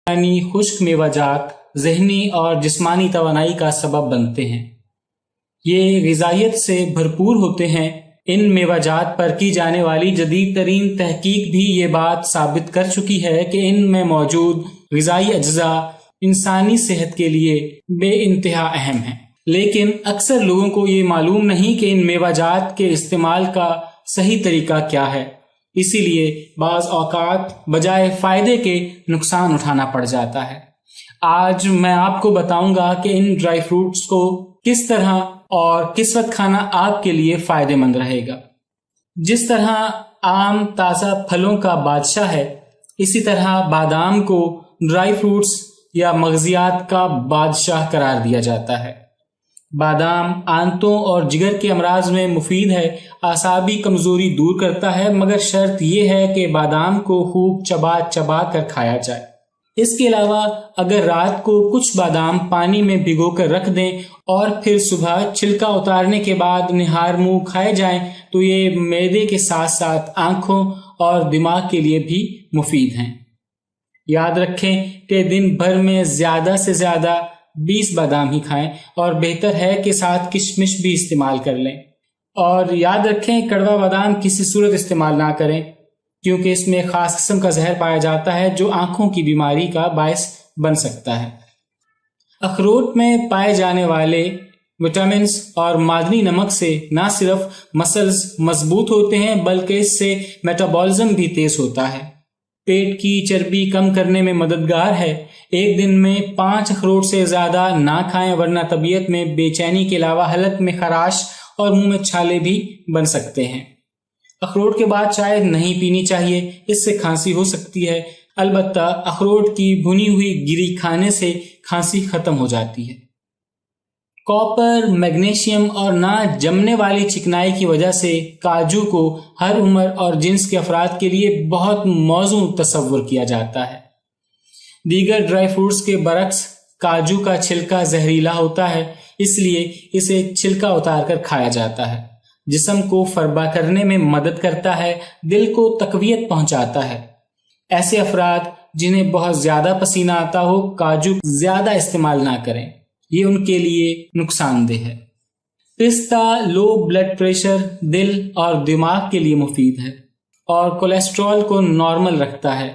یعنی خشک میوہ جات ذہنی اور جسمانی توانائی کا سبب بنتے ہیں۔ یہ غذائیت سے بھرپور ہوتے ہیں۔ ان میوہ جات پر کی جانے والی جدید ترین تحقیق بھی یہ بات ثابت کر چکی ہے کہ ان میں موجود غذائی اجزاء انسانی صحت کے لیے بے انتہا اہم ہیں، لیکن اکثر لوگوں کو یہ معلوم نہیں کہ ان میوہ جات کے استعمال کا صحیح طریقہ کیا ہے۔ اسی لیے بعض اوقات بجائے فائدے کے نقصان اٹھانا پڑ جاتا ہے۔ آج میں آپ کو بتاؤں گا کہ ان ڈرائی فروٹس کو کس طرح اور کس وقت کھانا آپ کے لیے فائدہ مند رہے گا۔ جس طرح آم تازہ پھلوں کا بادشاہ ہے، اسی طرح بادام کو ڈرائی فروٹس یا مغزیات کا بادشاہ قرار دیا جاتا ہے۔ بادام آنتوں اور جگر کے امراض میں مفید ہے، اعصابی کمزوری دور کرتا ہے، مگر شرط یہ ہے کہ بادام کو خوب چبا چبا کر کھایا جائے۔ اس کے علاوہ اگر رات کو کچھ بادام پانی میں بھگو کر رکھ دیں اور پھر صبح چھلکا اتارنے کے بعد نہار منہ کھائے جائیں تو یہ معدے کے ساتھ ساتھ آنکھوں اور دماغ کے لیے بھی مفید ہیں۔ یاد رکھیں کہ دن بھر میں زیادہ سے زیادہ 20 بادام ہی کھائیں، اور بہتر ہے کہ ساتھ کشمش بھی استعمال کر لیں۔ اور یاد رکھیں کڑوا بادام کسی صورت استعمال نہ کریں، کیونکہ اس میں خاص قسم کا زہر پایا جاتا ہے جو آنکھوں کی بیماری کا باعث بن سکتا ہے۔ اخروٹ میں پائے جانے والے وٹامنز اور معدنی نمک سے نہ صرف مسلز مضبوط ہوتے ہیں بلکہ اس سے میٹابولزم بھی تیز ہوتا ہے، پیٹ کی چربی کم کرنے میں مددگار ہے۔ ایک دن میں 5 اخروٹ سے زیادہ نہ کھائیں، ورنہ طبیعت میں بے چینی کے علاوہ حلق میں خراش اور منہ میں چھالے بھی بن سکتے ہیں۔ اخروٹ کے بعد چائے نہیں پینی چاہیے، اس سے کھانسی ہو سکتی ہے۔ البتہ اخروٹ کی بھنی ہوئی گری کھانے سے کھانسی ختم ہو جاتی ہے۔ کاپر، میگنیشیم اور نہ جمنے والی چکنائی کی وجہ سے کاجو کو ہر عمر اور جنس کے افراد کے لیے بہت موزوں تصور کیا جاتا ہے۔ دیگر ڈرائی فروٹس کے برعکس کاجو کا چھلکا زہریلا ہوتا ہے، اس لیے اسے چھلکا اتار کر کھایا جاتا ہے۔ جسم کو فربا کرنے میں مدد کرتا ہے، دل کو تقویت پہنچاتا ہے۔ ایسے افراد جنہیں بہت زیادہ پسینہ آتا ہو کاجو زیادہ استعمال نہ کریں، یہ ان کے لیے نقصان دہ ہے۔ پستہ لو بلڈ پریشر، دل اور دماغ کے لیے مفید ہے اور کولیسٹرول کو نارمل رکھتا ہے۔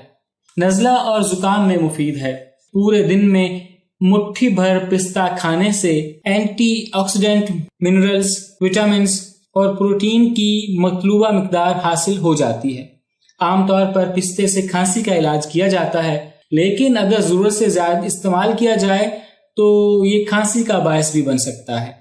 نزلہ اور زکام میں مفید ہے۔ پورے دن میں مٹھی بھر پستہ کھانے سے اینٹی آکسیڈنٹ، منرلز، وٹامنز اور پروٹین کی مطلوبہ مقدار حاصل ہو جاتی ہے۔ عام طور پر پستے سے کھانسی کا علاج کیا جاتا ہے، لیکن اگر ضرورت سے زیادہ استعمال کیا جائے تو یہ کھانسی کا باعث بھی بن سکتا ہے۔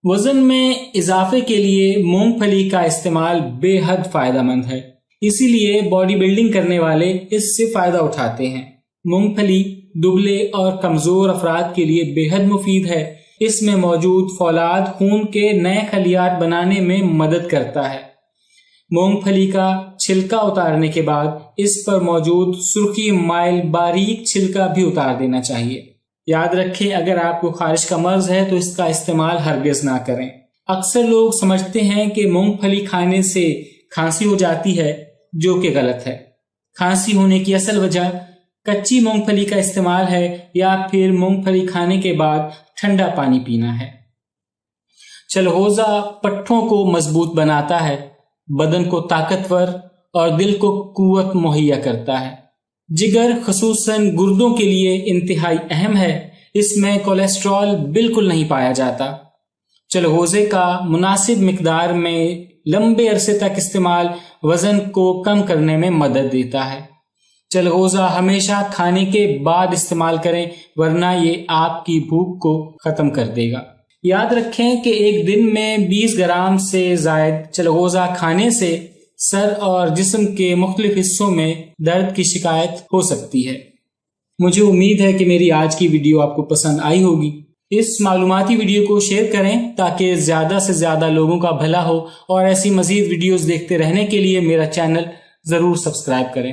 وزن میں اضافے کے لیے مونگ پھلی کا استعمال بے حد فائدہ مند ہے، اسی لیے باڈی بلڈنگ کرنے والے اس سے فائدہ اٹھاتے ہیں۔ مونگ پھلی دبلے اور کمزور افراد کے لیے بے حد مفید ہے۔ اس میں موجود فولاد خون کے نئے خلیات بنانے میں مدد کرتا ہے۔ مونگ پھلی کا چھلکا اتارنے کے بعد اس پر موجود سرخی مائل باریک چھلکا بھی اتار دینا چاہیے۔ یاد رکھیں اگر آپ کو خارش کا مرض ہے تو اس کا استعمال ہرگز نہ کریں۔ اکثر لوگ سمجھتے ہیں کہ مونگ پھلی کھانے سے کھانسی ہو جاتی ہے، جو کہ غلط ہے۔ کھانسی ہونے کی اصل وجہ کچی مونگ پھلی کا استعمال ہے یا پھر مونگ پھلی کھانے کے بعد ٹھنڈا پانی پینا ہے۔ چلغوزہ پٹھوں کو مضبوط بناتا ہے، بدن کو طاقتور اور دل کو قوت مہیا کرتا ہے۔ جگر خصوصاً گردوں کے لیے انتہائی اہم ہے، اس میں کولیسٹرول بالکل نہیں پایا جاتا۔ چلغوزے کا مناسب مقدار میں لمبے عرصے تک استعمال وزن کو کم کرنے میں مدد دیتا ہے۔ چلغوزہ ہمیشہ کھانے کے بعد استعمال کریں، ورنہ یہ آپ کی بھوک کو ختم کر دے گا۔ یاد رکھیں کہ ایک دن میں 20 گرام سے زائد چلغوزہ کھانے سے سر اور جسم کے مختلف حصوں میں درد کی شکایت ہو سکتی ہے۔ مجھے امید ہے کہ میری آج کی ویڈیو آپ کو پسند آئی ہوگی۔ اس معلوماتی ویڈیو کو شیئر کریں تاکہ زیادہ سے زیادہ لوگوں کا بھلا ہو، اور ایسی مزید ویڈیوز دیکھتے رہنے کے لیے میرا چینل ضرور سبسکرائب کریں۔